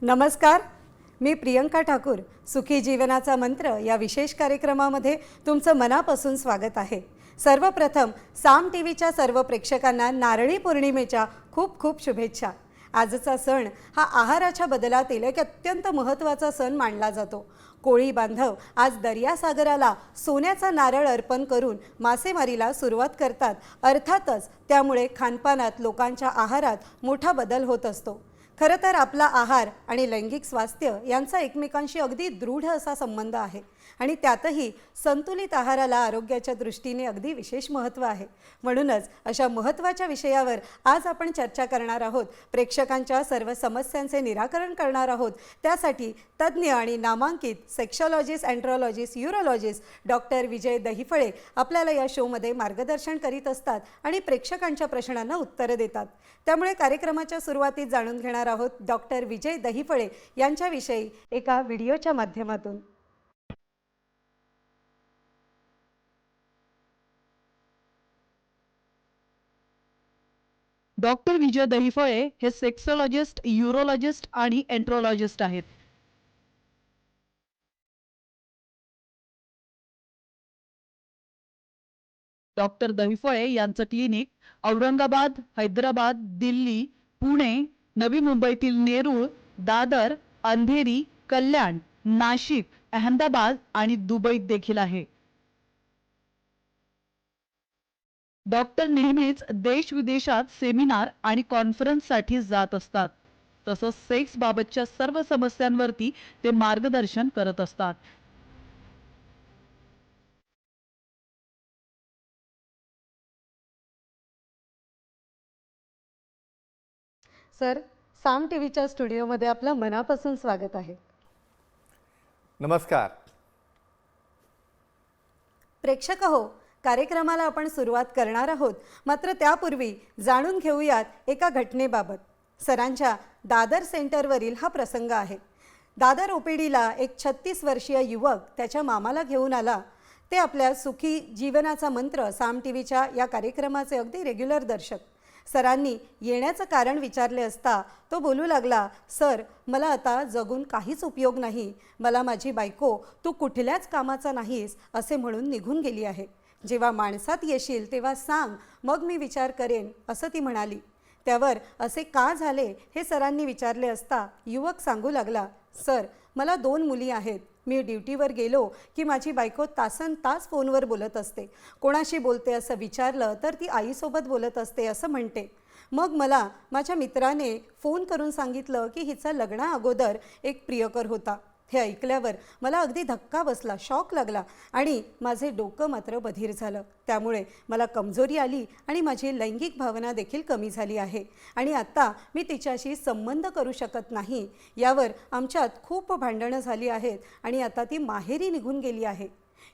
नमस्कार, मी प्रियंका ठाकूर. सुखी जीवनाचा मंत्र या विशेष कार्यक्रमामध्ये तुमचं मनापासून स्वागत आहे. सर्वप्रथम साम टीव्हीच्या सर्व प्रेक्षकांना नारळी पौर्णिमेच्या खूप खूप शुभेच्छा. आजचा सण हा आहाराच्या बदलातील एक अत्यंत महत्त्वाचा सण मानला जातो. कोळी बांधव आज दर्यासागराला सोन्याचा नारळ अर्पण करून मासेमारीला सुरुवात करतात. अर्थातच त्यामुळे खानपानात लोकांच्या आहारात मोठा बदल होत असतो. खरं तर आपला आहार आणि लैंगिक स्वास्थ्य यांचा एकमेकांशी अगदी दृढ असा संबंध आहे आणि त्यातही संतुलित आहाराला आरोग्याच्या दृष्टीने अगदी विशेष महत्त्व आहे. म्हणूनच अशा महत्त्वाच्या विषयावर आज आपण चर्चा करणार आहोत. प्रेक्षकांच्या सर्व समस्यांचे निराकरण करणार आहोत. त्यासाठी तज्ज्ञ आणि नामांकित सेक्शॉलॉजिस्ट, एंड्रोलॉजिस्ट, यूरोलॉजिस्ट डॉक्टर विजय दहिफळे आपल्याला या शोमध्ये मार्गदर्शन करीत असतात आणि प्रेक्षकांच्या प्रश्नांना उत्तरं देतात. त्यामुळे कार्यक्रमाच्या सुरुवातीत जाणून घेणार आहोत डॉक्टर विजय दहिफळे यांच्याविषयी एका व्हिडिओच्या माध्यमातून. डॉक्टर विजय दहिफळे हे सेक्सोलॉजिस्ट, यूरोलॉजिस्ट आणि एंट्रोलॉजिस्ट आहेत. डॉक्टर दहिफळे यांचं क्लिनिक औरंगाबाद, हैदराबाद, दिल्ली, पुणे, नवी मुंबईतील नेरूळ, दादर, अंधेरी, कल्याण, नाशिक, अहमदाबाद आणि दुबईत देखील आहे. डॉक्टर नेहमीच देश विदेशात सेमिनार आणि कॉन्फरन्ससाठी जात असतात. तसंच सेक्स बाबतच्या सर्व समस्यांवरती ते मार्गदर्शन करत असतात. सर, साम टीव्हीच्या स्टुडिओमध्ये आपलं मनापासून स्वागत आहे. नमस्कार. प्रेक्षक हो, कार्यक्रमाला आपण सुरुवात करणार आहोत. मात्र त्यापूर्वी जाणून घेऊयात एका घटनेबाबत. सरांच्या दादर सेंटरवरील हा प्रसंग आहे. दादर ओपीडीला एक 36 वर्षीय युवक त्याच्या मामाला घेऊन आला. ते आपल्या सुखी जीवनाचा मंत्र साम टीव्हीच्या या कार्यक्रमाचे अगदी रेग्युलर दर्शक. सरांनी येण्याचं कारण विचारले असता तो बोलू लागला, सर, मला आता जगून काहीच उपयोग नाही. मला माझी बायको तू कुठल्याच कामाचा नाहीस असे म्हणून निघून गेली आहे. जेव्हा माणसात येशील तेव्हा सांग, मग मी विचार करेन, असं ती म्हणाली. त्यावर असे का झाले हे सरांनी विचारले असता युवक सांगू लागला, सर, मला 2 मुली आहेत. मी ड्युटीवर गेलो की माझी बायको तासनतास फोनवर बोलत असते. कोणाशी बोलते असं विचारलं तर ती आईसोबत बोलत असते असं म्हणते. मग मला माझ्या मित्राने फोन करून सांगितलं की हिचा लग्ना अगोदर एक प्रियकर होता. हे ऐकल्यावर मला अगदी धक्का बसला, शॉक लागला आणि माझे डोकं मात्र बधीर झालं. त्यामुळे मला कमजोरी आली आणि माझी लैंगिक भावना देखील कमी झाली आहे आणि आता मी तिच्याशी संबंध करू शकत नाही. यावर आमच्यात खूप भांडणं झाली आहेत आणि आता ती माहेरी निघून गेली आहे.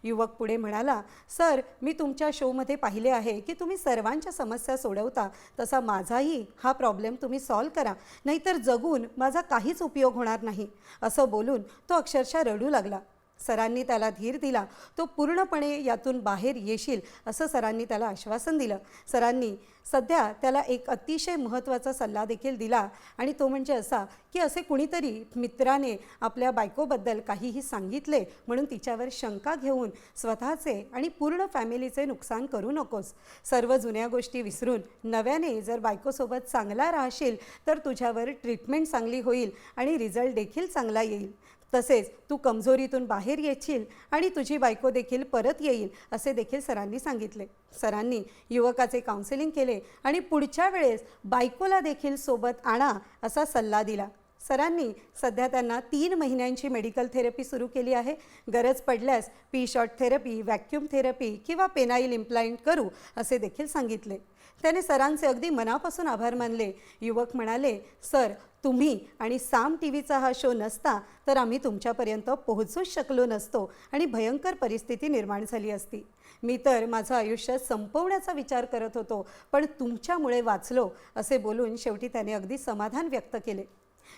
युवक पुढे म्हणाला, सर, मी तुमच्या शोमध्ये पाहिले आहे की तुम्ही सर्वांच्या समस्या सोडवता. तसा माझाही हा प्रॉब्लेम तुम्ही सॉल्व करा, नाहीतर जगून माझा काहीच उपयोग होणार नाही. असं बोलून तो अक्षरशः रडू लागला. सरांनी त्याला धीर दिला. तो पूर्णपणे यातून बाहेर येशील असं सरांनी त्याला आश्वासन दिलं. सरांनी सध्या त्याला एक अतिशय महत्त्वाचा सल्ला देखील दिला आणि तो म्हणजे असा की असे कुणीतरी मित्राने आपल्या बायकोबद्दल काहीही सांगितले म्हणून तिच्यावर शंका घेऊन स्वतःचे आणि पूर्ण फॅमिलीचे नुकसान करू नकोस. सर्व जुन्या गोष्टी विसरून नव्याने जर बायकोसोबत चांगला राहशील तर तुझ्यावर ट्रीटमेंट चांगली होईल आणि रिझल्ट देखील चांगला येईल. तसेच तू कमजोरीतून बाहेर येशील आणि तुझी बायको देखील परत येईल असे देखील सरांनी सांगितले. सरांनी युवकाचे काउन्सिलिंग केले आणि पुढच्या वेळेस बायकोला देखील सोबत आणा असा सल्ला दिला. सरांनी सध्या त्यांना 3 महिन्यांची मेडिकल थेरपी सुरू केली आहे. गरज पडल्यास P shot therapy, vacuum therapy किंवा पेनाईल इम्प्लांट करू असे देखील सांगितले. त्याने सरांचे अगदी मनापासून आभार मानले. युवक म्हणाले, सर, तुम्ही आणि साम टीव्हीचा हा शो नसता तर आम्ही तुमच्यापर्यंत पोहोचूच शकलो नसतो आणि भयंकर परिस्थिती निर्माण झाली असती. मी तर माझं आयुष्य संपवण्याचा विचार करत होतो, पण तुमच्यामुळे वाचलो असे बोलून शेवटी त्याने अगदी समाधान व्यक्त केले.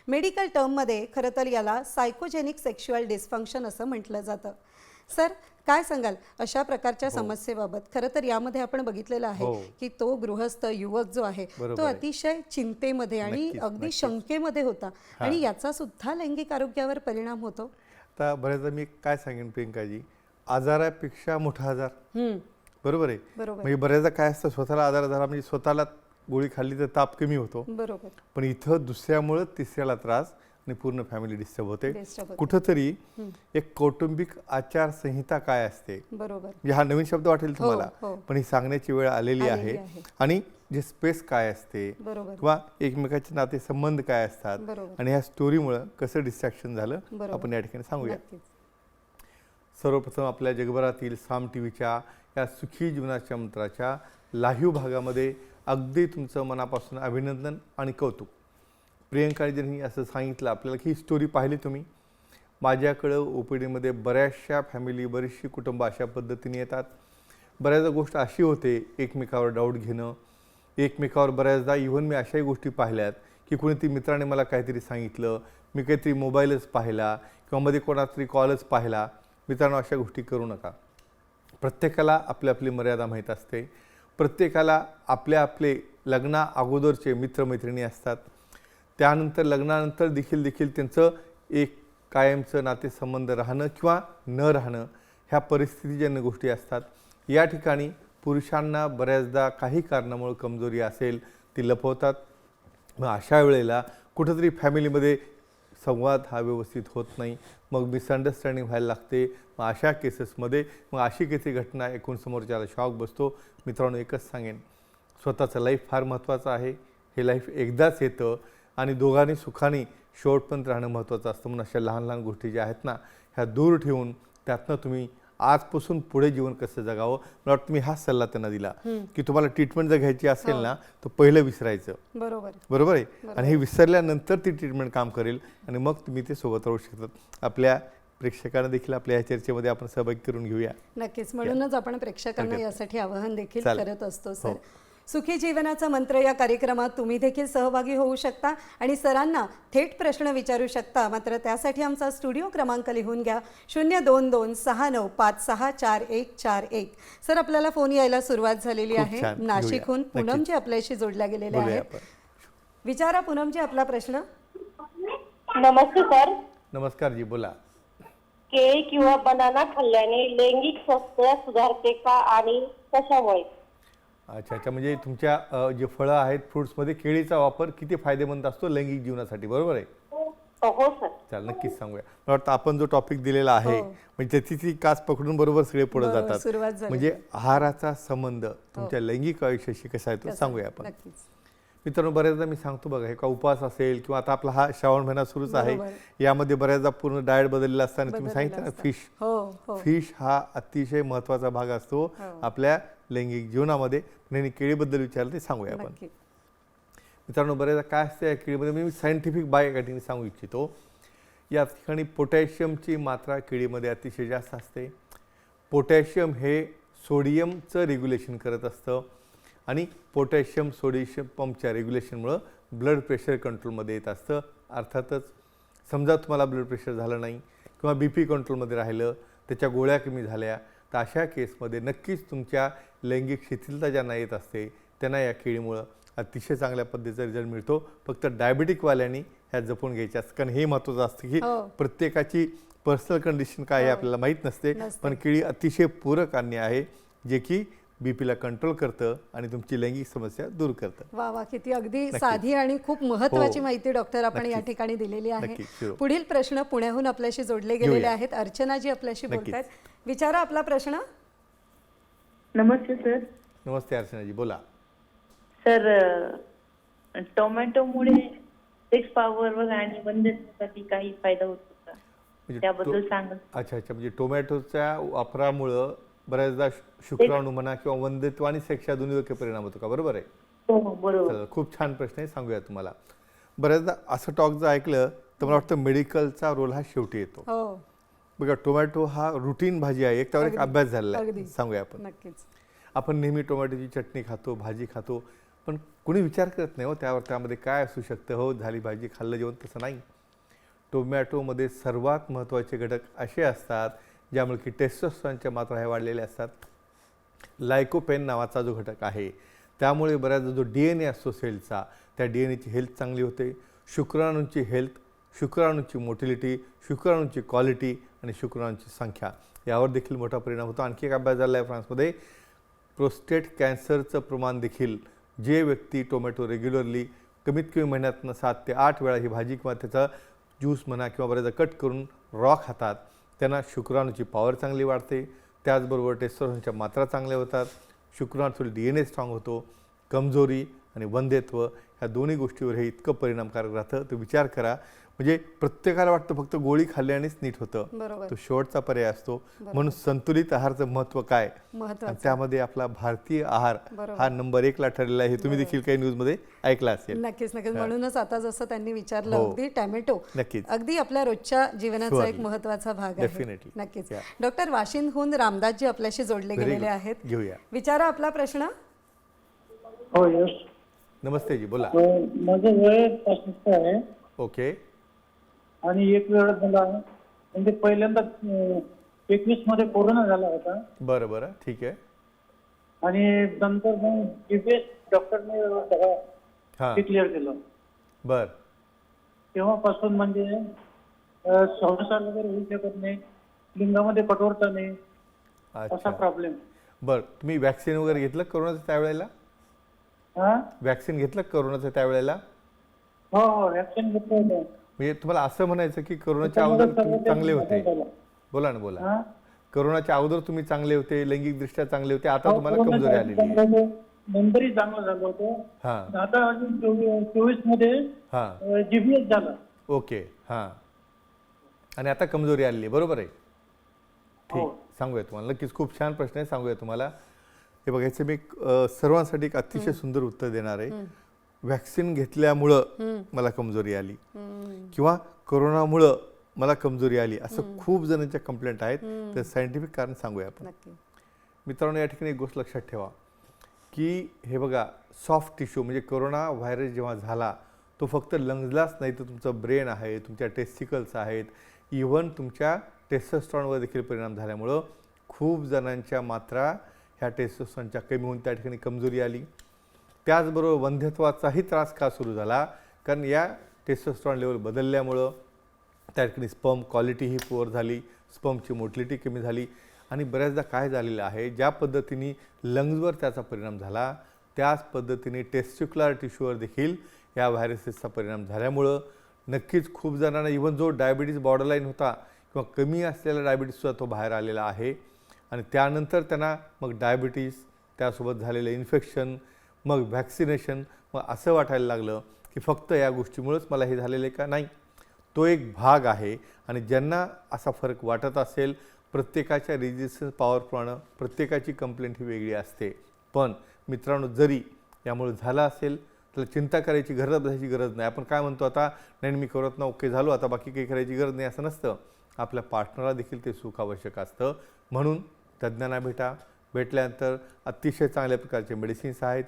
मेडिकल टर्ममध्ये खरं तर याला सायकोजेनिक सेक्शुअल डिस्फंक्शन असं म्हटलं जातं. सर काय सांगाल अशा प्रकारच्या समस्येबाबत? खरं तर यामध्ये आपण बघितलेलं आहे हो. की तो गृहस्थ युवक जो आहे बरोबर तो आहे. अतिशय चिंतेमध्ये आणि नक्कीच, अगदी नक्कीच. शंकेमध्ये होता आणि याचा सुद्धा लैंगिक आरोग्यावर परिणाम होतो. आता बऱ्याचदा मी काय सांगेन प्रियंकाजी, आजारापेक्षा मोठा आजार, हम्म, बरोबर आहे. बरोबर म्हणजे बऱ्याचदा काय असतं, स्वतःला आजार झाला म्हणजे स्वतःला गोळी खाल्ली तर ताप कमी होतो, बरोबर पण इथं दुसऱ्यामुळं तिसऱ्याला त्रास आणि पूर्ण फॅमिली डिस्टर्ब होते. Disturb होते. कुठंतरी एक कौटुंबिक आचारसंहिता काय असते, बरोबर म्हणजे हा नवीन शब्द वाटेल तुम्हाला, हो. पण ही सांगण्याची वेळ आलेली आलेली आहे. आहे. आणि जे स्पेस काय असते बरोबर किंवा एकमेकाचे नातेसंबंध काय असतात बरोबर. आणि ह्या स्टोरीमुळं कसं डिस्ट्रॅक्शन झालं बरोबर. आपण या ठिकाणी सांगूया. नक्कीच. सर्वप्रथम आपल्या जगभरातील साम टी व्हीच्या या सुखी जीवनाच्या मंत्राच्या लाईव्ह भागामध्ये अगदी तुमचं मनापासून अभिनंदन आणि कौतुक. प्रियंकाजींनी असं सांगितलं आपल्याला की ही स्टोरी पाहिली तुम्ही. माझ्याकडं ओ पी डीमध्ये बऱ्याचशा फॅमिली, बरीचशी कुटुंब अशा पद्धतीने येतात. बऱ्याचदा गोष्ट अशी होते, एकमेकावर डाऊट घेणं, एकमेकावर बऱ्याचदा इव्हन मी अशाही गोष्टी पाहिल्यात की कोणीतरी मित्राने मला काहीतरी सांगितलं, मी काहीतरी मोबाईलच पाहिला किंवा मध्ये कोणातरी कॉलच पाहिला. मित्रांनो, अशा गोष्टी करू नका. प्रत्येकाला आपली आपली मर्यादा माहीत असते. प्रत्येकाला आपले आपले लग्ना अगोदरचे मित्रमैत्रिणी असतात. त्यानंतर लग्नानंतर देखील त्यांचं एक कायमचं नातेसंबंध राहणं किंवा न राहणं ह्या परिस्थितीजन्य गोष्टी असतात. या ठिकाणी पुरुषांना बऱ्याचदा काही कारणामुळे कमजोरी असेल ती लपवतात. मग अशा वेळेला कुठंतरी फॅमिलीमध्ये संवाद हा व्यवस्थित होत नाही, मग मिसअंडरस्टँडिंग व्हायला लागते. मग अशा केसेसमध्ये मग अशी काहीतरी घटना एकूण समोरच्याला शॉक बसतो. मित्रांनो, एकच सांगेन, स्वतःचं लाईफ फार महत्त्वाचं आहे. हे लाईफ एकदाच येतं आणि दोघांनी सुखाने शेवटपर्यंत राहणं महत्त्वाचं असतं. म्हणून अशा लहान लहान गोष्टी ज्या आहेत ना, ह्या दूर ठेवून त्यातनं तुम्ही आजपासून पुढे जीवन कसं जगावं. मला वाटतं मी हाच सल्ला त्यांना दिला की तुम्हाला ट्रीटमेंट जर घ्यायची असेल ना तर पहिलं विसरायचं. बरोबर आहे. आणि हे विसरल्यानंतर ती ट्रीटमेंट काम करेल आणि मग तुम्ही ते सोबत राहू शकतात. आपल्या प्रेक्षकांना देखील आपल्या या चर्चेमध्ये आपण सहभागी करून घेऊया. नक्कीच. म्हणूनच आपण प्रेक्षकांना यासाठी आवाहन देखील चालेल. करत असतो. सर, हो. सुखी जीवनाचा मंत्र या कार्यक्रमात तुम्ही देखील सहभागी होऊ शकता आणि सरांना थेट प्रश्न विचारू शकता. मात्र त्यासाठी आमचा स्टुडिओ क्रमांक लिहून घ्या, 0226964141. सर, आपल्याला फोन यायला सुरुवात झालेली खूप आहे. छान. नाशिकहून घेऊया. पूनमजी आपल्याशी जोडल्या गेलेल्या बोलूया आहेत. आपण. विचारा पूनमजी आपला प्रश्न. नमस्ते सर. नमस्कार जी, बोला. केळी किंवा बनाना खाल्ल्याने लैंगिक स्वास्थ्य सुधारते का आणि कशामुळे? अच्छा, म्हणजे तुमच्या जे फळं आहेत फ्रुट्समध्ये केळीचा वापर किती फायदेमंद असतो लैंगिक जीवनासाठी, बरोबर आहे? हो सर. चाल, नक्कीच सांगूया. मला वाटतं आपण जो टॉपिक दिलेला आहे म्हणजे त्याची ती कास पकडून बरोबर सगळे पुढे बरोबर, सुरुवात जातात. झाली. म्हणजे आहाराचा संबंध तुमच्या लैंगिक आयुष्याशी कसा आहे तो सांगूया आपण. नक्कीच. मित्रांनो, बऱ्याचदा मी सांगतो बघा, हे का उपवास असेल किंवा आता आपला हा श्रावण महिना सुरूच आहे, बरोबर. यामध्ये बऱ्याचदा पूर्ण डाएट बदललेला असताना तुम्ही सांगितलं ना, फिश हो. फिश हा अतिशय महत्त्वाचा भाग असतो आपल्या लैंगिक जीवनामध्ये. आणि केळीबद्दल विचारलं ते सांगूया आपण. नक्की. मित्रांनो, बऱ्याचदा काय असते या केळीमध्ये, मी सायंटिफिक बाय एका ठिकाणी सांगू इच्छितो. या ठिकाणी पोटॅशियमची मात्रा केळीमध्ये अतिशय जास्त असते. पोटॅशियम हे सोडियमचं रेग्युलेशन करत असतं आणि पोटॅशियम सोडियम पंपच्या रेग्युलेशनमुळं ब्लड प्रेशर कंट्रोलमध्ये येत असतं. अर्थातच समजा तुम्हाला ब्लड प्रेशर झालं नाही किंवा बी पी कंट्रोलमध्ये राहिलं, त्याच्या गोळ्या कमी झाल्या, तर अशा केसमध्ये नक्कीच तुमच्या लैंगिक शिथिलता ज्यांना येत असते त्यांना या केळीमुळं अतिशय चांगल्या पद्धतीचा रिझल्ट मिळतो. फक्त डायबेटिकवाल्यांनी ह्या जपून घ्यायच्या असतं, कारण हे महत्त्वाचं असतं की प्रत्येकाची पर्सनल कंडिशन काय आहे आपल्याला माहीत नसते. पण केळी अतिशय पूरक अन्न आहे जे की बीपीला कंट्रोल करतं आणि तुमची लैंगिक समस्या दूर करतं. वा वा, किती अगदी साधी आणि खूप महत्त्वाची माहिती डॉक्टर आपण या ठिकाणी दिलेली आहे. पुढील प्रश्न पुण्याहून आपल्याशी जोडले गेलेले आहेत. अर्चनाजी आपल्याशी बोलतायत. विचारा आपला प्रश्न. नमस्ते सर. नमस्ते अर्चनाजी, बोला. सर, टोमॅटोमुळे सेक्स पॉवर आणि बंधनासाठी काही फायदा होतो का, त्याबद्दल सांगा. अच्छा, म्हणजे टोमॅटोच्या वापरामुळं बऱ्याचदा शुक्राणू म्हणा किंवा वंध्यत्व आणि सेक्स या दोन्हीवर परिणाम होतो का, बरोबर आहे? हो, बरोबर. खूप छान प्रश्न आहे, सांगूया तुम्हाला. बऱ्याचदा असं टॉक जर ऐकलं तर मला वाटतं मेडिकलचा रोल हा शेवटी येतो. बघा, टोमॅटो हा रुटीन भाजी आहे, एक त्यावर एक अभ्यास झालेला आहे. सांगूया आपण. नक्कीच. आपण नेहमी टोमॅटोची चटणी खातो, भाजी खातो, पण कोणी विचार करत नाही हो त्यामध्ये काय असू शकतं. हो, झाली भाजी, खाल्लं जेवण, तसं नाही. टोमॅटोमध्ये सर्वात महत्त्वाचे घटक असे असतात ज्यामुळे की टेस्टोस्टेरॉनच्या मात्रा ह्या वाढलेल्या असतात. लायकोपेन नावाचा जो घटक आहे त्यामुळे बऱ्याचदा जो DNA असतो सेलचा त्या DNAची हेल्थ चांगली होते. शुक्राणूंची हेल्थ, शुक्राणूंची मोटिलिटी, शुक्राणूंची क्वालिटी आणि शुक्राणूंची संख्या यावर देखील मोठा परिणाम होतो. आणखी एक अभ्यास झाला आहे फ्रान्समध्ये. प्रोस्टेट कॅन्सरचं प्रमाण देखील जे व्यक्ती टोमॅटो रेग्युलरली कमीत कमी महिन्यातनं 7 ते 8 वेळा ही भाजी किंवा त्याचा ज्यूस म्हणा किंवा बऱ्याचदा कट करून रॉ खातात त्यांना शुक्राणूची पॉवर चांगली वाढते. त्याचबरोबर टेस्टोस्टेरॉनच्या मात्रा चांगल्या होतात. शुक्राणूतील DNA स्ट्रॉंग होतो. कमजोरी आणि वंध्यत्व ह्या दोन्ही गोष्टीवर हे इतकं परिणामकारक राहतं. तो विचार करा, म्हणजे प्रत्येकाला वाटतं फक्त गोळी खाल्ल्यानेच नीट होतं. बरोबर. तो शेवटचा पर्याय असतो. म्हणून संतुलित आहाराचं महत्त्व काय आणि महत्वाचं. त्यामध्ये आपला भारतीय आहार बरोबर. हा नंबर 1 ला ठरलेला आहे. हे तुम्ही देखील काही न्यूजमध्ये ऐकलं असेल. नक्कीच नक्कीच. म्हणूनच आता जसं त्यांनी विचारलं हो. अगदी टॅमॅटो नक्कीच. अगदी आपल्या रोजच्या जीवनाचा एक Surely. महत्वाचा भाग आहे. Definitely. नक्कीच. Yeah. डॉक्टर वाशिंदहून रामदासजी आपल्याशी जोडले Very गेलेले good. आहेत. घेऊया. विचारा आपला प्रश्न. हो यश. नमस्ते जी, बोला. माझं वय 65 आहे ओके. आणि एक वेळ मला म्हणजे पहिल्यांदा 21 मध्ये कोरोना झाला होता बरं बरं, ठीक आहे. आणि नंतर मग DBS डॉक्टरने हां, क्लिअर केलं. बरं. तेव्हापासून म्हणजे संसार वगैरे होऊ शकत नाही, लिंगामध्ये कठोरता नाही, असा अच्छा, प्रॉब्लेम. बरं. तुम्ही वॅक्सिन वगैरे घेतलं कोरोनाचं त्यावेळेला? हा वॅक्सिन घेतलं कोरोनाचं त्यावेळेला? हो हो वॅक्सिन घेतलं होतं. म्हणजे तुम्हाला असं म्हणायचं की कोरोनाच्या अगोदर तुम्ही चांगले होते? झालं. बोला ना, बोला. हा? कोरोनाच्या अगोदर तुम्ही चांगले होते, लैंगिकदृष्ट्या चांगले होते, आता हो, तुम्हाला कमजोरी कोरोनाच्या आलेली आहे. चांगलं होतं. नंतरही चांगलं झालं होतं. हां आता अजून 24 मध्ये हां, GBS झाला. ओके. हां, आणि आता कमजोरी आलेली आहे, बरोबर आहे? ठीक, हो. सांगूया तुम्हाला. नक्कीच खूप छान प्रश्न आहे, सांगूया तुम्हाला. हे बघायचं मी सर्वांसाठी एक अतिशय सुंदर उत्तर देणार आहे. वॅक्सिन घेतल्यामुळं मला कमजोरी आली किंवा कोरोनामुळं मला कमजोरी आली असं खूप जणांच्या कंप्लेंट आहेत. तर सायंटिफिक कारण सांगूया आपण. नक्की. मित्रांनो, या ठिकाणी एक गोष्ट लक्षात ठेवा की हे बघा, सॉफ्ट टिश्यू म्हणजे कोरोना व्हायरस जेव्हा झाला तो फक्त लंग्सलाच नाही तर तुमचं ब्रेन आहे, तुमच्या टेस्टिकल्स आहेत, इव्हन तुमच्या टेस्टोस्टेरॉनवर देखील परिणाम झाल्यामुळं खूप जणांच्या मात्रा ह्या टेस्टोस्टेरॉनच्या कमी होऊन त्या ठिकाणी कमजोरी आली. त्याचबरोबर वंध्यत्वाचाही त्रास का सुरू झाला? कारण या टेस्टोस्टेरॉन लेवल बदलल्यामुळं त्या ठिकाणी स्पर्म क्वालिटी ही पुअर झाली, स्पर्मची मोटिलिटी कमी झाली आणि बऱ्याचदा काय झालेलं आहे, ज्या पद्धतीने लंग्सवर त्याचा परिणाम झाला त्याच पद्धतीने टेस्टिक्युलर टिश्यूवर देखील या व्हायरसेसचा परिणाम झाल्यामुळं नक्कीच खूप जणांना इव्हन जो डायबिटीज बॉर्डरलाईन होता किंवा कमी असलेला डायबिटीजसुद्धा तो बाहेर आलेला आहे. आणि त्यानंतर त्यांना मग डायबिटीज, त्यासोबत झालेलं इन्फेक्शन, मग व्हॅक्सिनेशन, मग असं वाटायला लागलं की फक्त या गोष्टीमुळंच मला हे झालेलं आहे का? नाही, तो एक भाग आहे. आणि ज्यांना असा फरक वाटत असेल, प्रत्येकाच्या रेजिस्टन्स पॉवरप्रमाणे प्रत्येकाची कंप्लेंट ही वेगळी असते. पण मित्रांनो, जरी यामुळे झालं असेल तर चिंता करायची बसायची गरज नाही. आपण काय म्हणतो आता, नाही मी कोरोना ओके झालो, आता बाकी काही करायची गरज नाही, असं नसतं. आपल्या पार्टनरला देखील ते सुख आवश्यक असतं. म्हणून तज्ज्ञांना भेटल्यानंतर अतिशय चांगल्या प्रकारचे मेडिसिन्स आहेत,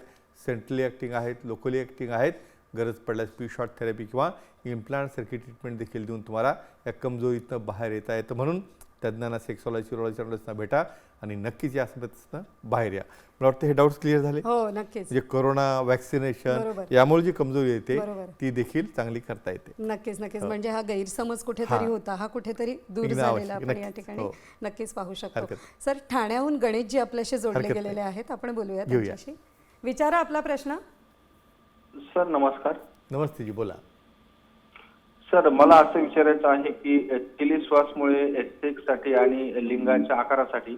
सेंट्रली ॲक्टिंग आहेत, लोकली ॲक्टिंग आहेत. गरज पडल्यास शॉट थेरपी किंवा इम्प्लांटसारखी ट्रीटमेंट देखील देऊन तुम्हाला या कमजोरीतनं बाहेर येता येतं. म्हणून तज्ज्ञांना, सेक्सॉलॉजी, युरोलॉजिस्टना भेटा आणि नक्कीच या समस्येतनं बाहेर या. मला वाटतं हे डाऊट्स क्लिअर झाले. हो नक्कीच. म्हणजे कोरोना, व्हॅक्सिनेशन बरोबर. यामुळे जी कमजोरी येते बरोबर. ती देखील चांगली करता येते. नक्कीच नक्कीच. हो. म्हणजे हा गैरसमज कुठेतरी हां. होता, हा कुठेतरी दूर निघणं झालेला आवश्यक. आपण या नक्कीच. ठिकाणी हो. नक्कीच पाहू शकतो. हरकत सर, ठाण्याहून गणेशजी आपल्याशी जोडले हरकत गेलेले नाही. आहेत, आपण बोलूया घेऊया. त्यांच्याशी. विचारा आपला प्रश्न. सर नमस्कार. नमस्ते जी, बोला. सर मला असं विचारायचं आहे की चिली सॉसमुळे सेक्ससाठी आणि लिंगाच्या आकारासाठी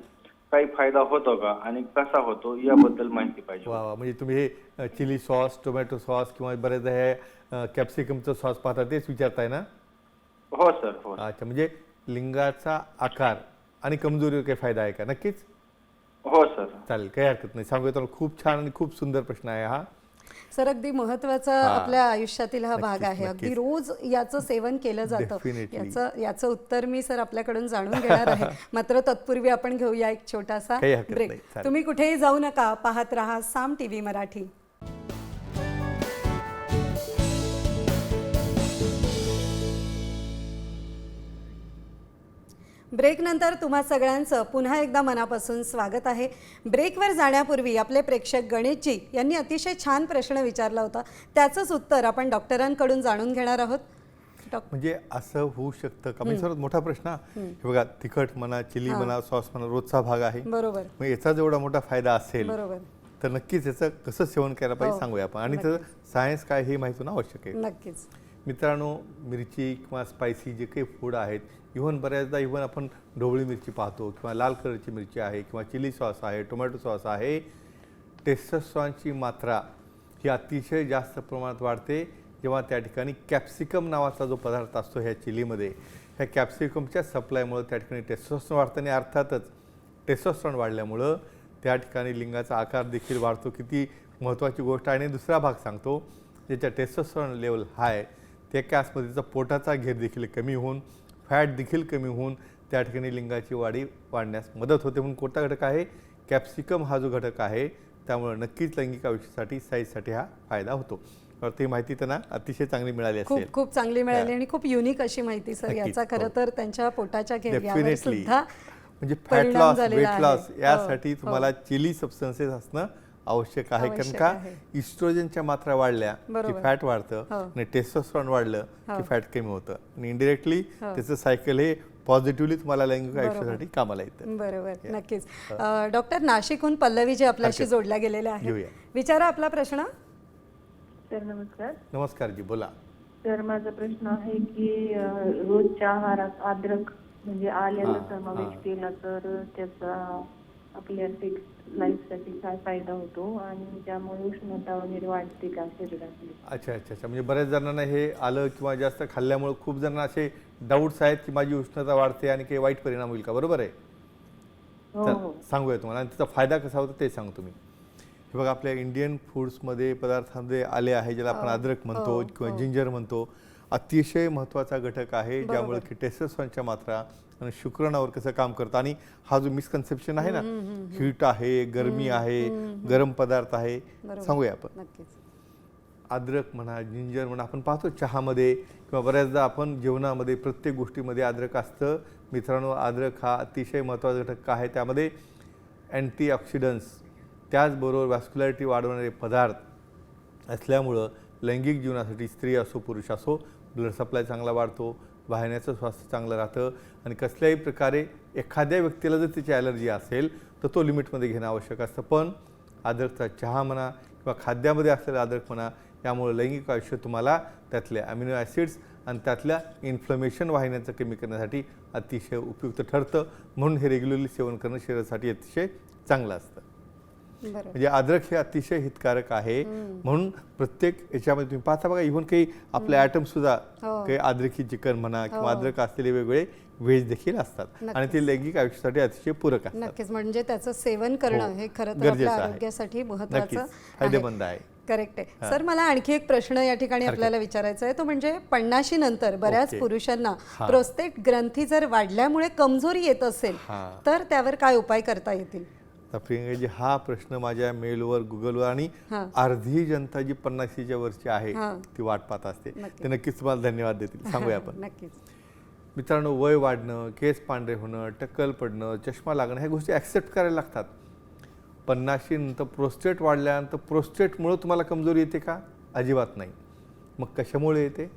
काही फायदा होतो का आणि कसा होतो याबद्दल माहिती पाहिजे. वा वा, म्हणजे तुम्ही हे चिली सॉस, टोमॅटो सॉस किंवा बरेचदा हे कॅप्सिकमचं सॉस पाहता तेच विचारताय ना? हो सर, हो. अच्छा, म्हणजे लिंगाचा आकार आणि कमजोरीवर काही फायदा आहे का? नक्कीच हो सर. चालेल, काही हरकत नाही. सांगूया तर खूप छान आणि खूप सुंदर प्रश्न आहे हा. सर, अगदी महत्वाचा हां. आपल्या आयुष्यातील हा भाग नक्कीच, आहे. अगदी नक्कीच. रोज याचं सेवन केलं जातं. Definitely. याचं उत्तर मी सर आपल्याकडून जाणून घेणार आहे. मात्र तत्पूर्वी आपण घेऊया एक छोटासा काही हरकत ब्रेक. नाही, चालेल. तुम्ही कुठेही जाऊ नका, पाहत रहा साम TV मराठी. ब्रेकनंतर तुम्हा सगळ्यांचं पुन्हा एकदा मनापासून स्वागत आहे. ब्रेकवर जाण्यापूर्वी आपले प्रेक्षक गणेशजी यांनी अतिशय छान प्रश्न विचारला होता. त्याचंच उत्तर आपण डॉक्टरांकडून जाणून घेणार आहोत. म्हणजे असं होऊ शकतं का? म्हणजे सर्वात मोठा प्रश्न हे बघा, तिखट म्हणा, चिली म्हणा, सॉस म्हणा, रोजचा भाग आहे. बरोबर, मग याचा जेवढा मोठा फायदा असेल बरोबर, तर नक्कीच याचं कसं सेवन करायला पाहिजे हो, सांगूया आपण. आणि त्याचं सायन्स काय हे माहिती होणं आवश्यक आहे. नक्कीच. मित्रांनो, मिरची किंवा स्पायसी जे काही फूड आहेत, बऱ्याचदा आपण ढोबळी मिरची पाहतो किंवा लाल कलरची मिरची आहे किंवा चिली सॉस आहे, टोमॅटो सॉस आहे, टेस्टोस्टेरॉनची मात्रा ही अतिशय जास्त प्रमाणात वाढते जेव्हा त्या ठिकाणी कॅप्सिकम नावाचा जो पदार्थ असतो ह्या चिलीमध्ये, ह्या कॅप्सिकमच्या सप्लायमुळं त्या ठिकाणी टेस्टोस्टेरॉन वाढतं आणि अर्थातच टेस्टोस्टेरॉन वाढल्यामुळं त्या ठिकाणी लिंगाचा आकार देखील वाढतो. किती महत्त्वाची गोष्ट आहे. आणि दुसरा भाग सांगतो, ज्याच्या टेस्टोस्टेरॉन लेवल हाय त्या कॅसमध्ये त्याचा पोटाचा घेर देखील कमी होऊन, फॅट देखील कमी होऊन त्या ठिकाणी लिंगाची वाढण्यास मदत होते. म्हणून कोणता घटक आहे? कॅप्सिकम हा जो घटक आहे, त्यामुळे नक्कीच लैंगिक आयुष्यासाठी, साईजसाठी हा फायदा होतो. तर ती माहिती त्यांना अतिशय चांगली मिळाली असेल. खूप खूप चांगली मिळाली आणि खूप युनिक अशी माहिती सर. नक्कीच, याचा खरं हो. तर त्यांच्या पोटाच्या घेऱ्यावर डेफिनेटली. सुद्धा म्हणजे फॅट परिणाम लॉस, झालेला वेट आहे. लॉस हो, यासाठी हो. तुम्हाला चिली सबस्टन्सेस असणं आवश्यक आहे. कारण आवश्यक का आहे. इस्ट्रोजनच्या मात्रा वाढल्या की बरोबर. फॅट वाढतं हो. आणि टेस्टोस्टेरॉन वाढलं की हो. फॅट कमी होतं आणि इनडिरेक्टली हो. त्याचं सायकल हे पॉझिटिव्हली तुम्हाला लैंगिक बरोबर. आयुष्यासाठी कामाला येतं. बरोबर, Yeah. नक्कीच. डॉक्टर, नाशिकहून पल्लवी जी आपल्याशी हरकत. जोडल्या गेलेल्या आहेत, घेऊया. विचारा आपला प्रश्न. सर नमस्कार. नमस्कार जी, बोला. तर माझा प्रश्न आहे की रोजच्या आहारात अद्रक म्हणजे आल्याचा हां, समावेश हां. केला तर त्याचा आपल्या सेक्स लाईफसाठी काय फायदा होतो आणि त्यामुळे उष्णता वगैरे वाढते का शरीरातली? अच्छा अच्छा अच्छा. म्हणजे बऱ्याच जणांना हे आलं किंवा जास्त खाल्ल्यामुळे खूप जणांना असे डाऊट्स आहेत की माझी उष्णता वाढते आणि काही वाईट परिणाम होईल का? बरोबर आहे. हो तर हो. सांगूया तुम्हाला आणि त्याचा फायदा कसा होतो ते सांगतो मी. हे बघा, आपल्या इंडियन फूड्समध्ये पदार्थांमध्ये आले आहे, ज्याला आपण अद्रक म्हणतो हो, किंवा हो. जिंजर म्हणतो. अतिशय महत्त्वाचा घटक आहे, बरोबर. ज्यामुळे की टेस्टोस्टेरॉनच्या मात्रा आणि शुक्राणूवर कसं काम करतं. आणि हा जो मिसकन्सेप्शन आहे ना, हीट आहे, गरमी आहे, गरम पदार्थ आहे, बरोबर. सांगूया आपण. नक्कीच. अद्रक म्हणा, जिंजर म्हणा, आपण पाहतो चहामध्ये किंवा बऱ्याचदा आपण जेवणामध्ये प्रत्येक गोष्टीमध्ये अद्रक असतं. मित्रांनो, अद्रक हा अतिशय महत्त्वाचा घटक आहे. त्यामध्ये अँटीऑक्सिडंट्स, त्याचबरोबर वॅस्क्युलॅरिटी वाढवणारे पदार्थ असल्यामुळं लैंगिक जीवनासाठी स्त्री असो पुरुष असो ब्लड सप्लाय चांगला वाढतो, वाहिन्याचं स्वास्थ्य चांगलं राहतं आणि कसल्याही प्रकारे एखाद्या व्यक्तीला जर त्याची ॲलर्जी असेल तर तो लिमिटमध्ये घेणं आवश्यक असतं. पण अद्रकचा चहा म्हणा किंवा खाद्यामध्ये असलेला अद्रक म्हणा, यामुळे लैंगिक आयुष्य तुम्हाला त्यातल्या अमिनो ॲसिड्स आणि त्यातल्या इन्फ्लमेशन वाहिन्यांचं कमी करण्यासाठी अतिशय उपयुक्त ठरतं. म्हणून हे रेग्युलरली सेवन करणं शरीरासाठी अतिशय चांगलं असतं. बरोबर. म्हणजे अद्रक हे अतिशय हितकारक आहे. म्हणून प्रत्येक याच्यामध्ये तुम्ही पाहता बघा, इव्हन काही आपले आयटम सुद्धा हो. काही अद्रकी चिकन म्हणा किंवा हो. अद्रक असलेले वेगवेगळे व्हेज देखील असतात आणि नक्कीच. ते लैंगिक आयुष्यासाठी अतिशय पूरक असतात. नक्कीच. म्हणजे त्याचं सेवन करणं हो. हे खरं तर गरजेचं आपल्या आहे. आरोग्यासाठी नक्कीच महत्त्वाचं फायदेमंद आहे. करेक्ट आहे. हां. सर, मला आणखी एक प्रश्न या ठिकाणी हरकत. आपल्याला विचारायचा आहे. तो म्हणजे 50शी नंतर बऱ्याच ओके. पुरुषांना हां. प्रोस्टेट ग्रंथी जर वाढल्यामुळे कमजोरी येत असेल हां. तर त्यावर काय उपाय करता येतील? तर प्रियंकाजी, हा प्रश्न माझ्या मेलवर, गुगलवर आणि हां. अर्धी जनता जी 50च्या वरची आहे हां. ती वाट पाहत असते. नक्की. ते नक्कीच तुम्हाला धन्यवाद देतील. सांगूया आपण. नक्कीच. मित्रांनो, वय वाढणं, केस पांढरे होणं, टक्कल पडणं, चष्मा लागणं, ह्या गोष्टी ॲक्सेप्ट करायला लागतात. 50शी नंतर प्रोस्टेट वाढल्यानंतर प्रोस्टेटमुळं तुम्हाला कमजोरी येते का? अजिबात नाही. मग कशामुळे येते?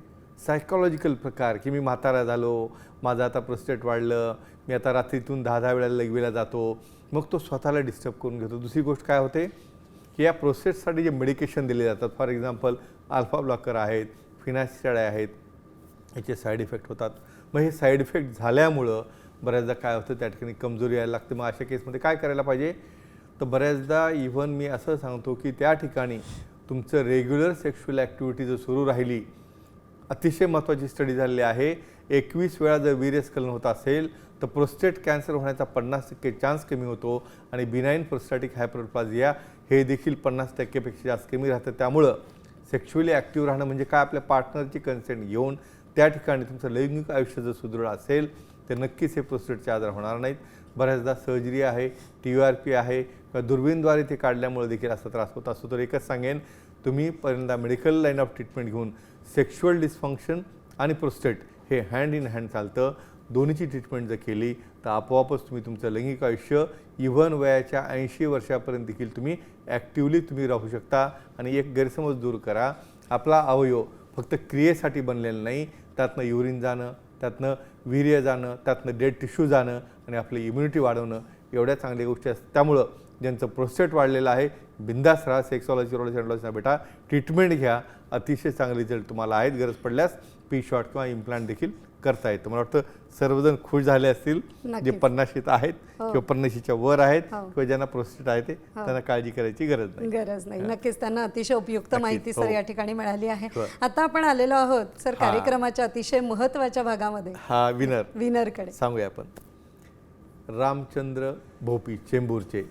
सायकोलॉजिकल प्रकार, की मी म्हातारा झालो, माझं आता प्रोस्टेट वाढलं, मी आता रात्रीतून 10-10 वेळा लघवीला जातो, मग तो स्वतःला डिस्टर्ब करून घेतो. दुसरी गोष्ट काय होते की या प्रोस्टेटसाठी जे मेडिकेशन दिले जातात, फॉर एक्झाम्पल अल्फा ब्लॉकर आहेत, फिनास्टाइड आहेत, याचे साईड इफेक्ट होतात. मग हे साईड इफेक्ट झाल्यामुळं बऱ्याचदा काय होतं, त्या ठिकाणी कमजोरी यायला लागते. मग अशा केसमध्ये काय करायला पाहिजे? तर बऱ्याचदा इव्हन मी असं सांगतो की त्या ठिकाणी तुमचं रेग्युलर सेक्शुअल ॲक्टिव्हिटी जर सुरू राहिली, अतिशय महत्त्वाची स्टडी झालेली आहे, 21 वेळा जर वीर्यस्खलन होत असेल तर प्रोस्टेट कॅन्सर होण्याचा 50% चान्स कमी होतो आणि बिनाईन प्रोस्टॅटिक हायपरप्लाझिया हे देखील 50%पेक्षा जास्त कमी राहतं. त्यामुळं सेक्शुअली ॲक्टिव्ह राहणं म्हणजे काय? आपल्या पार्टनरची कन्सेंट घेऊन त्या ठिकाणी तुमचं लैंगिक आयुष्य जर सुदृढ असेल तर नक्कीच हे प्रोस्टेटचे आजार होणार नाहीत. बऱ्याचदा सर्जरी आहे, TURP आहे किंवा दुर्बीणद्वारे ते काढल्यामुळे देखील असा त्रास होत असतो. तर एकच सांगेन, तुम्ही पहिल्यांदा मेडिकल लाईन ऑफ ट्रीटमेंट घेऊन सेक्शुअल डिस्फंक्शन आणि प्रोस्टेट हे हँड इन हँड चालतं. दोन्हीची ट्रीटमेंट जर केली तर आपोआपच तुम्ही तुमचं लैंगिक आयुष्य इव्हन वयाच्या 80 वर्षापर्यंत देखील तुम्ही ॲक्टिवली तुम्ही राहू शकता. आणि एक गैरसमज दूर करा, आपला अवयव फक्त क्रियेसाठी बनलेला नाही, त्यातनं युरिन जाणं, त्यातनं वीर्य जाणं, त्यातनं डेड टिश्यू जाणं आणि आपली इम्युनिटी वाढवणं एवढ्या चांगल्या गोष्टी असतात. त्यामुळं ज्यांचं प्रोस्टेट वाढलेलं आहे, बिंदास राहा, सेक्सॉलॉजी युरोलॉजी भेटा, ट्रीटमेंट घ्या, अतिशय चांगले रिझल्ट तुम्हाला आहेत. गरज पडल्यास पी शॉट किंवा इम्प्लांट देखील करता येतं. मला वाटतं सर्वजण खुश झाले असतील, जे नक्कीच. 50शीत आहेत हो. किंवा 50शीच्या वर आहेत हो. किंवा ज्यांना प्रोस्टेट आहे ते त्यांना काळजी करायची गरज नाही. गरज नाही. नक्कीच त्यांना अतिशय उपयुक्त नक्कीच. माहिती सर हो. या ठिकाणी मिळाली आहे. हो. आता आपण आलेलो आहोत सर हा. कार्यक्रमाच्या अतिशय महत्त्वाच्या भागामध्ये, हा विनर विनरकडे. सांगूया आपण. रामचंद्र भोपी चेंबूरचे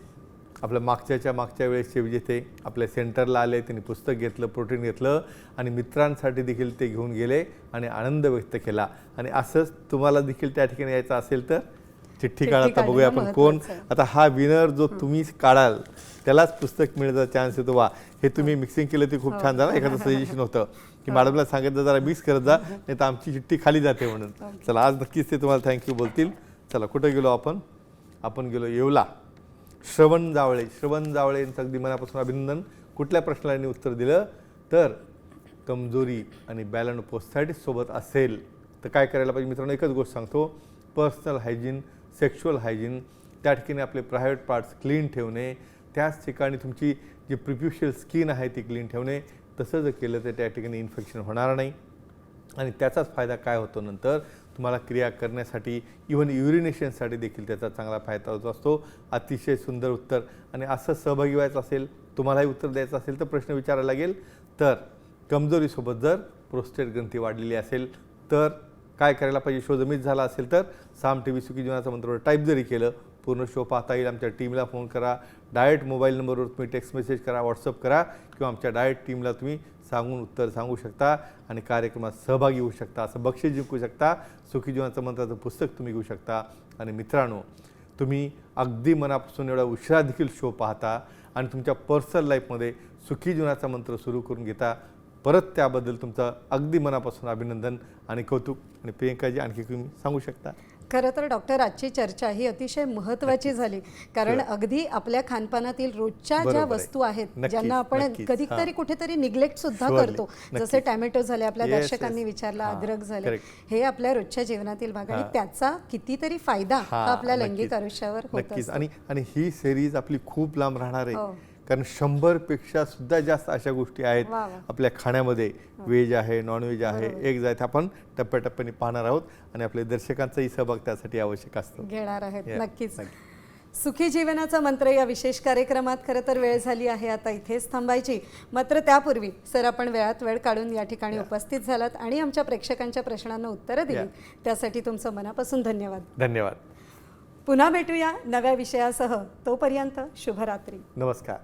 आपल्या मागच्या वेळेसचे विजेते आपल्या सेंटरला आले, त्यांनी पुस्तक घेतलं, प्रोटीन घेतलं आणि मित्रांसाठी देखील ते घेऊन गेले आणि आनंद व्यक्त केला. आणि असंच तुम्हाला देखील त्या ठिकाणी यायचं असेल तर चिठ्ठी काढा. आता बघूया आपण कोण. आता हा विनर जो तुम्ही काढाल त्यालाच पुस्तक मिळण्याचा चान्स येतो. वा, हे तुम्ही मिक्सिंग केलं ते खूप छान झालं. एखादं सजेशन होतं की मॅडमला सांगितलं जरा मिक्स करत जा, नाही तर आमची चिठ्ठी खाली जाते म्हणून. चला, आज नक्कीच ते तुम्हाला थँक्यू बोलतील. चला, कुठं गेलो आपण गेलो येवला. श्रवण जावळे यांचं अगदी मनापासून अभिनंदन. कुठल्या प्रश्नाला यांनी उत्तर दिलं तर कमजोरी आणि बॅलनोपोस्टायटिस सोबत असेल तर काय करायला पाहिजे. मित्रांनो, एकच गोष्ट सांगतो, पर्सनल हायजीन, सेक्शुअल हायजीन, त्या ठिकाणी आपले प्रायव्हेट पार्ट्स क्लीन ठेवणे, त्याच ठिकाणी तुमची जी प्रिप्युशियल स्किन आहे ती क्लीन ठेवणे. तसं जर केलं तर त्या ठिकाणी इन्फेक्शन होणार नाही आणि त्याचाच फायदा काय होतो, नंतर तुम्हाला क्रिया करण्यासाठी, इव्हन युरिनेशनसाठी देखील त्याचा चांगला फायदा होत असतो. अतिशय सुंदर उत्तर. आणि असं सहभागी व्हायचं असेल, तुम्हालाही उत्तर द्यायचं असेल तर प्रश्न विचारायला लागेल. तर कमजोरीसोबत जर प्रोस्टेट ग्रंथी वाढलेली असेल तर काय करायला पाहिजे, शो मिस झाला असेल तर साम टी व्ही सुखी जीवनाचा मंत्र टाईप जरी केलं, पूर्ण शो पाहता येईल. आमच्या टीमला फोन करा, डायरेक्ट मोबाईल नंबरवर तुम्ही टेक्स्ट मेसेज करा, व्हॉट्सअप करा किंवा आमच्या डायरेक्ट टीमला तुम्ही सांगून उत्तर सांगू शकता आणि कार्यक्रमात सहभागी होऊ शकता. असं बक्षीस जिंकू शकता. सुखी जीवनाचं मंत्राचं पुस्तक तुम्ही घेऊ शकता. आणि मित्रांनो, तुम्ही अगदी मनापासून एवढा उशिरा देखील शो पाहता आणि तुमच्या पर्सनल लाईफमध्ये सुखी जीवनाचा मंत्र सुरू करून घेता. परत त्याबद्दल तुमचं अगदी मनापासून अभिनंदन आणि कौतुक. आणि प्रियंकाजी, आणखी तुम्ही सांगू शकता. खरं तर डॉक्टर, आजची चर्चा ही अतिशय महत्त्वाची झाली, कारण अगदी आपल्या खानपानातील रोजच्या ज्या बरोबर आहे. वस्तू आहेत, नक्कीच, ज्यांना आपण नक्कीच. कधीतरी कुठेतरी निग्लेक्ट सुद्धा Surely, करतो, नक्कीच. जसे टॅमॅटो झाले, आपल्या Yes, दर्शकांनी yes. विचारलं, हां, अद्रक झाले, correct. हे आपल्या रोजच्या जीवनातील भाग आणि त्याचा कितीतरी फायदा हा आपल्या लैंगिक नक्कीच. आयुष्यावर होत नक्कीच. असतो. आणि ही सिरीज आपली खूप लांब राहणार आहे. हो. कारण 100पेक्षा सुद्धा जास्त अशा गोष्टी आहेत वा, वा. आपल्या खाण्यामध्ये. व्हेज आहे, नॉनव्हेज आहे, एग्ज आहेत. आपण टप्प्याटप्प्याने पाहणार आहोत आणि आपल्या दर्शकांचाही सहभाग त्यासाठी आवश्यक असतो. घेणार आहेत. Yeah, नक्कीच. नक्की. सुखी जीवनाचा मंत्र या विशेष कार्यक्रमात खरं तर वेळ झाली आहे आता इथेच थांबायची. मात्र त्यापूर्वी सर, आपण वेळात वेळ काढून या ठिकाणी उपस्थित झालात आणि आमच्या प्रेक्षकांच्या प्रश्नांना उत्तरं दिली, त्यासाठी तुमचं मनापासून धन्यवाद. धन्यवाद. पुन्हा भेटूया नव्या विषयासह. तोपर्यंत शुभरात्री. नमस्कार.